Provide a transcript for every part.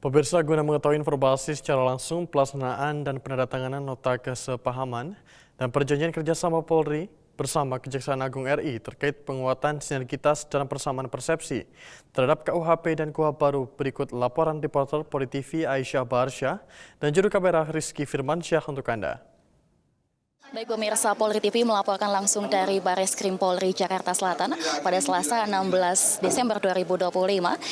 Pemirsa, guna mengetahui informasi secara langsung pelaksanaan dan penandatanganan nota kesepahaman dan perjanjian kerjasama Polri bersama Kejaksaan Agung RI terkait penguatan sinergitas dalam persamaan persepsi terhadap KUHP dan KUHP baru, berikut laporan reporter Polri TV Aisyah Barsha dan juru kamera Rizky Firmansyah untuk Anda. Baik pemirsa, Polri TV melaporkan langsung dari Bareskrim Polri Jakarta Selatan pada Selasa 16 Desember 2025,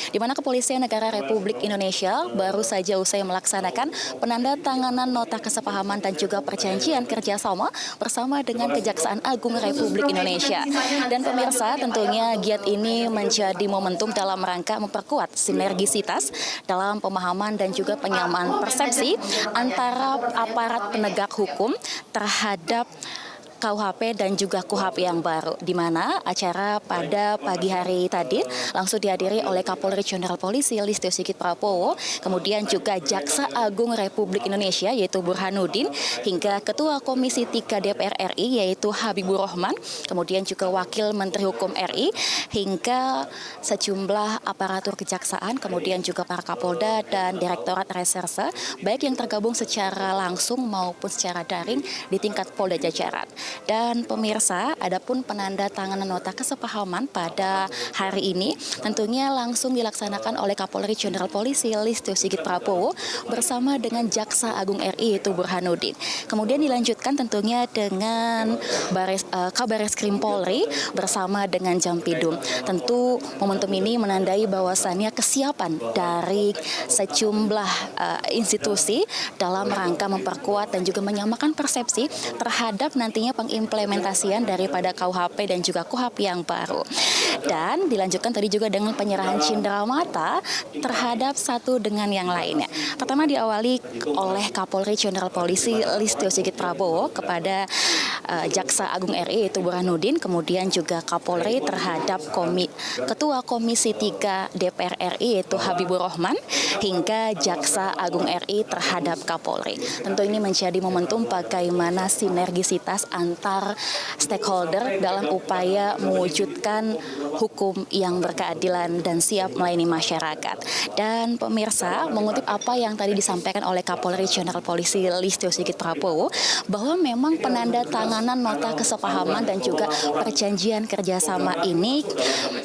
di mana Kepolisian Negara Republik Indonesia baru saja usai melaksanakan penandatanganan nota kesepahaman dan juga perjanjian kerjasama bersama dengan Kejaksaan Agung Republik Indonesia. Dan pemirsa, tentunya giat ini menjadi momentum dalam rangka memperkuat sinergisitas dalam pemahaman dan juga penyamaan persepsi antara aparat penegak hukum terhadap KUHP dan juga KUHP yang baru, di mana acara pada pagi hari tadi langsung dihadiri oleh Kapolri Jenderal Polisi Listio Sigit Prabowo, kemudian juga Jaksa Agung Republik Indonesia yaitu Burhanuddin, hingga Ketua Komisi 3 DPR RI yaitu Habibur Rahman, kemudian juga Wakil Menteri Hukum RI, hingga sejumlah aparatur kejaksaan, kemudian juga para Kapolda dan Direktorat Reserse, baik yang tergabung secara langsung maupun secara daring di tingkat Polda jajaran. Dan pemirsa, adapun penandatanganan nota kesepahaman pada hari ini tentunya langsung dilaksanakan oleh Kapolri Jenderal Polisi Listio Sigit Prabowo bersama dengan Jaksa Agung RI yaitu Burhanuddin. Kemudian dilanjutkan tentunya dengan Kabareskrim Polri bersama dengan Jampidum. Tentu momentum ini menandai bahwasannya kesiapan dari sejumlah institusi dalam rangka memperkuat dan juga menyamakan persepsi terhadap nantinya pengimplementasian daripada KUHP dan juga KUHP yang baru. Dan dilanjutkan tadi juga dengan penyerahan cindera mata terhadap satu dengan yang lainnya. Pertama diawali oleh Kapolri Jenderal Polisi Listio Sigit Prabowo kepada Jaksa Agung RI yaitu Burhanuddin, kemudian juga Kapolri terhadap Ketua Komisi 3 DPR RI yaitu Habibur Rahman, hingga Jaksa Agung RI terhadap Kapolri. Tentu ini menjadi momentum bagaimana sinergisitas antar stakeholder dalam upaya mewujudkan hukum yang berkeadilan dan siap melayani masyarakat. Dan pemirsa, mengutip apa yang tadi disampaikan oleh Kapolri Jenderal Polisi Listio Sigit Prabowo, bahwa memang penandatanganan nota kesepahaman dan juga perjanjian kerjasama ini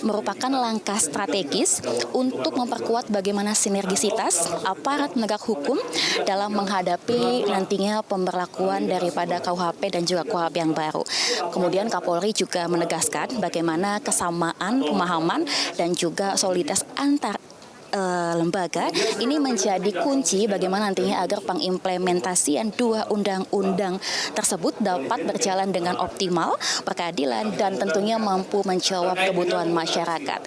merupakan langkah strategis untuk memperkuat bagaimana sinergisitas aparat penegak hukum dalam menghadapi nantinya pemberlakuan daripada KUHP dan juga KUHP yang baru. Kemudian Kapolri juga menegaskan bagaimana kesamaan pemahaman dan juga soliditas antar lembaga ini menjadi kunci bagaimana nantinya agar pengimplementasian dua undang-undang tersebut dapat berjalan dengan optimal, berkeadilan, dan tentunya mampu menjawab kebutuhan masyarakat.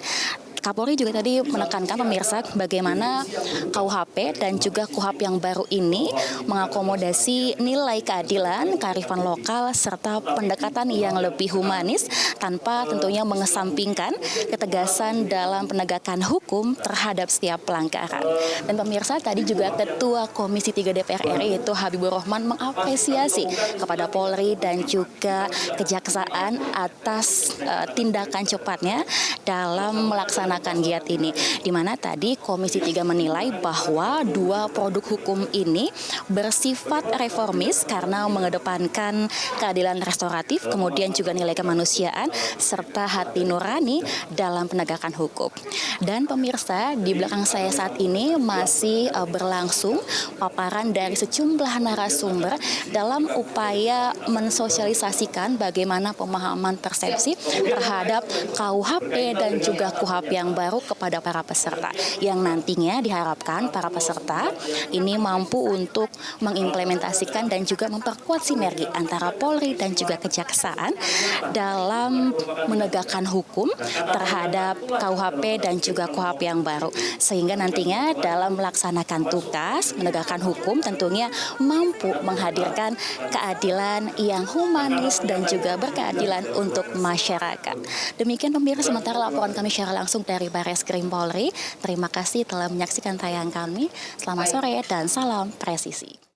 Kapolri juga tadi menekankan pemirsa bagaimana KUHP dan juga KUHP yang baru ini mengakomodasi nilai keadilan, kearifan lokal, serta pendekatan yang lebih humanis tanpa tentunya mengesampingkan ketegasan dalam penegakan hukum terhadap setiap pelanggaran. Dan pemirsa, tadi juga Ketua Komisi 3 DPR RI yaitu Habibur Rahman mengapresiasi kepada Polri dan juga Kejaksaan atas tindakan cepatnya dalam melaksanakan giat ini, di mana tadi Komisi 3 menilai bahwa dua produk hukum ini bersifat reformis karena mengedepankan keadilan restoratif, kemudian juga nilai kemanusiaan serta hati nurani dalam penegakan hukum. Dan pemirsa, di belakang saya saat ini masih berlangsung paparan dari sejumlah narasumber dalam upaya mensosialisasikan bagaimana pemahaman persepsi terhadap KUHP dan juga KUHP yang baru kepada para peserta, yang nantinya diharapkan para peserta ini mampu untuk mengimplementasikan dan juga memperkuat sinergi antara Polri dan juga Kejaksaan dalam menegakkan hukum terhadap KUHP dan juga KUHP yang baru, sehingga nantinya dalam melaksanakan tugas menegakkan hukum tentunya mampu menghadirkan keadilan yang humanis dan juga berkeadilan untuk masyarakat. Demikian pemirsa, sementara laporan kami secara langsung dari Bareskrim Polri. Terima kasih telah menyaksikan tayangan kami. Selamat sore dan salam presisi.